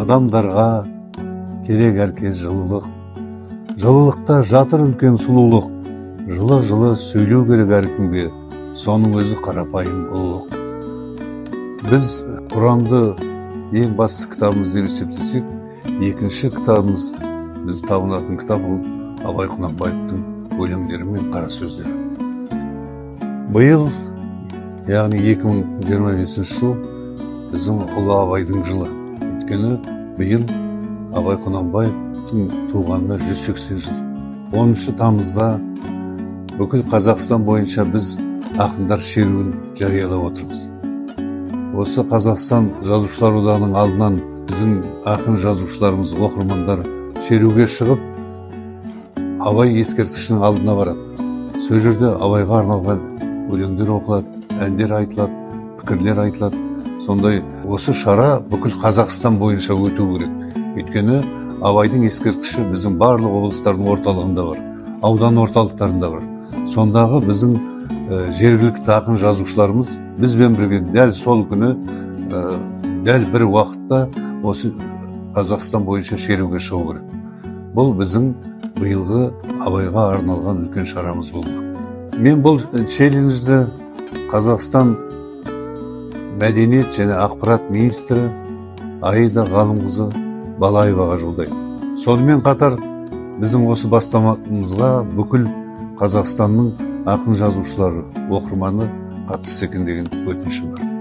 Адамдарға керек әркез жылылық. Жылылықта жатыр үлкен сұлулық. Жылы сөйлеу керек әркімге, соның өзі қарапайым ұлылық. Біз Құранды ең басты кітабымыз деп есептесек, екінші кітабымыз, біз табынатын кітап ол Абай Құнанбаевтың өлеңдері мен қара сөздері. Биыл, яғни 2025 жыл біздің ұлы Абайдың жылы. Өйткені биыл Абай Құнанбаевтың туғанына 180 жыл. 10 тамызда бүкіл Қазақстан бойынша біз ақындар шеруін жариялап отырмыз. Осы Қазақстан жазушылар одағының алдынан біздің ақын жазушыларымыз, оқырмандар шеруге шығып, Абай ескерткішінің алдына барады. Сол жерде Абайға арналған өлеңдер оқылады, әндер айтылады, пікірлер айтылады. Сондай осы шара бүкіл Қазақстан бойынша өту керек. Өйткені Абайдың ескерткіші біздің барлық облыстардың орталығында бар, аудан орталықтарында бар. Сондағы біздің жергілікті ақын жазушыларымыз бізбен бірге дәл сол күні, дәл бір уақытта осы Қазақстан бойынша шеруге шығу керек. Бұл біздің биылғы Абайға арналған үлкен шарамыз болмақ. Мен бұл челленджді Қазақстан мәдениет және ақпарат министрі Аида Ғалымқызы Балаеваға жолдаймын. Сонымен қатар біздің осы бастамамызға бүкіл Қазақстанның ақын жазушылары, оқырманы қатысса екен деген өтінішім бар.